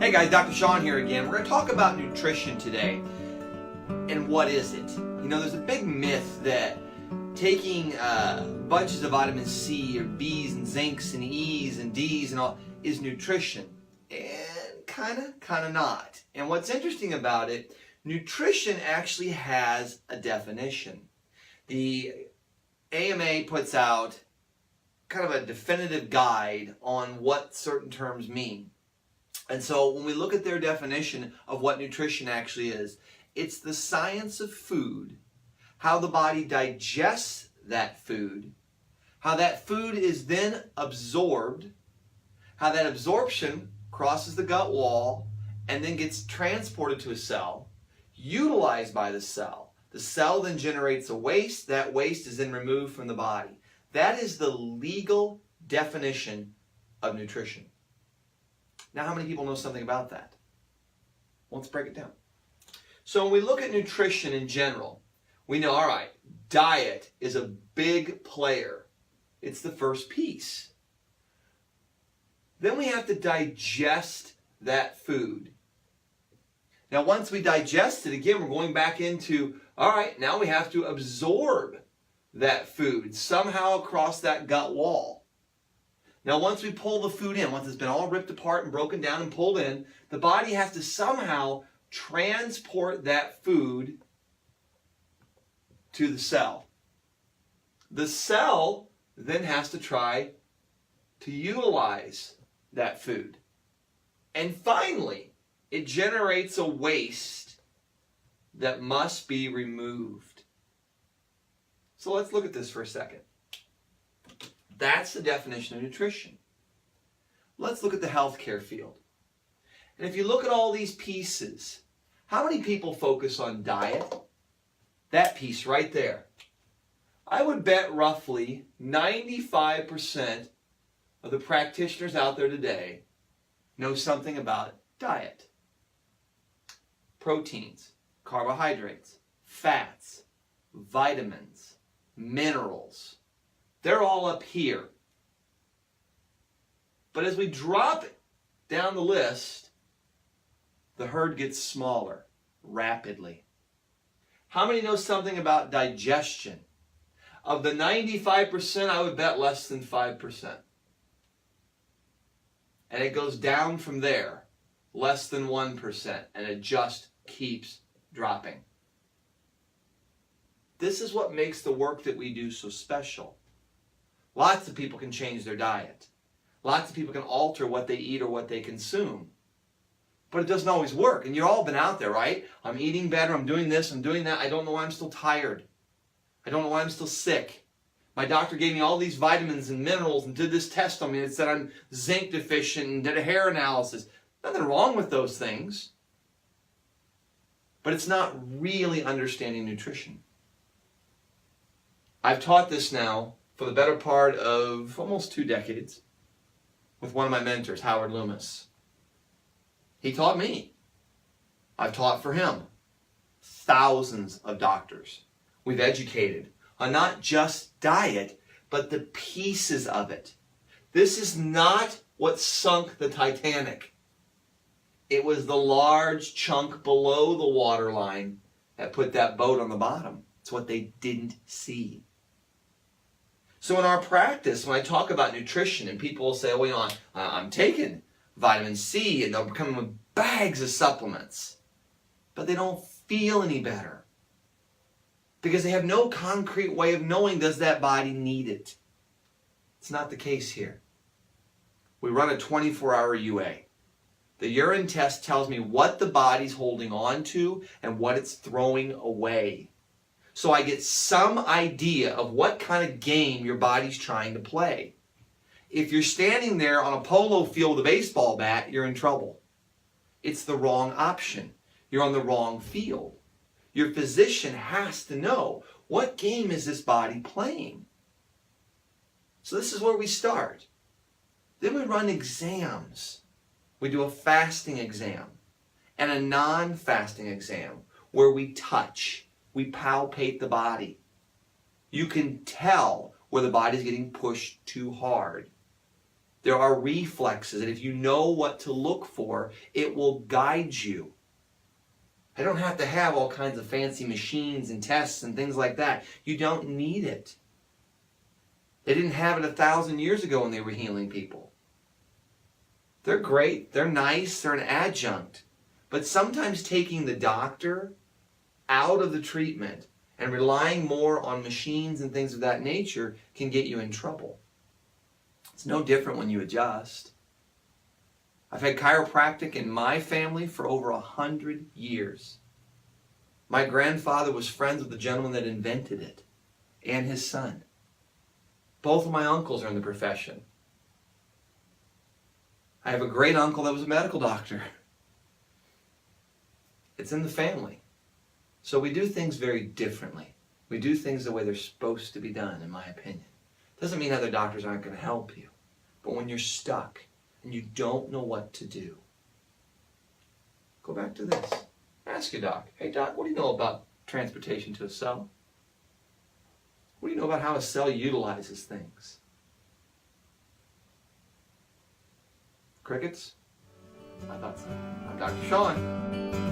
Hey guys, Dr. Sean here again. We're going to talk about nutrition today. And what is it? You know, there's a big myth that taking bunches of vitamin C or B's and zincs and E's and D's and all is nutrition. And kind of not. And what's interesting about it, nutrition actually has a definition. The AMA puts out kind of a definitive guide on what certain terms mean. And so when we look at their definition of what nutrition actually is, it's the science of food, how the body digests that food, how that food is then absorbed, how that absorption crosses the gut wall and then gets transported to a cell, utilized by the cell. The cell then generates a waste. That waste is then removed from the body. That is the legal definition of nutrition. Now, how many people know something about that? Well, let's break it down. So when we look at nutrition in general, we know, all right, diet is a big player. It's the first piece. Then we have to digest that food. Now, once we digest it, again, we're going back into, all right, now we have to absorb that food somehow across that gut wall. Now, once we pull the food in, once it's been all ripped apart and broken down and pulled in, the body has to somehow transport that food to the cell. The cell then has to try to utilize that food. And finally, it generates a waste that must be removed. So let's look at this for a second. That's the definition of nutrition. Let's look at the healthcare field. And if you look at all these pieces, how many people focus on diet? That piece right there. I would bet roughly 95% of the practitioners out there today know something about diet. Proteins, carbohydrates, fats, vitamins, minerals. They're all up here. But as we drop down the list, the herd gets smaller rapidly. How many know something about digestion? Of the 95%, I would bet less than 5%. And it goes down from there, less than 1%, and it just keeps dropping. This is what makes the work that we do so special. Lots of people can change their diet. Lots of people can alter what they eat or what they consume. But it doesn't always work. And you've all been out there, right? I'm eating better, I'm doing this, I'm doing that. I don't know why I'm still tired. I don't know why I'm still sick. My doctor gave me all these vitamins and minerals and did this test on me. It said I'm zinc deficient and did a hair analysis. Nothing wrong with those things. But it's not really understanding nutrition. I've taught this now for the better part of almost 2 decades with one of my mentors, Howard Loomis. He taught me. I've taught for him. Thousands of doctors. We've educated on not just diet, but the pieces of it. This is not what sunk the Titanic. It was the large chunk below the waterline that put that boat on the bottom. It's what they didn't see. So in our practice, when I talk about nutrition, and people will say, well, you know, I'm taking vitamin C, and they'll come with bags of supplements, but they don't feel any better because they have no concrete way of knowing, does that body need it? It's not the case here. We run a 24-hour UA. The urine test tells me what the body's holding on to and what it's throwing away. So I get some idea of what kind of game your body's trying to play. If you're standing there on a polo field with a baseball bat, you're in trouble. It's the wrong option. You're on the wrong field. Your physician has to know, what game is this body playing? So this is where we start. Then we run exams. We do a fasting exam and a non-fasting exam where we touch. We palpate the body. You can tell where the body's getting pushed too hard. There are reflexes, and if you know what to look for, it will guide you. I don't have to have all kinds of fancy machines and tests and things like that. You don't need it. They didn't have it 1,000 years ago when they were healing people. They're great, they're nice, they're an adjunct. But sometimes taking the doctor out of the treatment and relying more on machines and things of that nature can get you in trouble. It's no different when you adjust. I've had chiropractic in my family for over 100 years. My grandfather was friends with the gentleman that invented it and his son. Both of my uncles are in the profession. I have a great uncle that was a medical doctor. It's in the family. So we do things very differently. We do things the way they're supposed to be done, in my opinion. Doesn't mean other doctors aren't going to help you. But when you're stuck and you don't know what to do, go back to this. Ask your doc, hey doc, what do you know about transportation to a cell? What do you know about how a cell utilizes things? Crickets? I thought so. I'm Dr. Sean.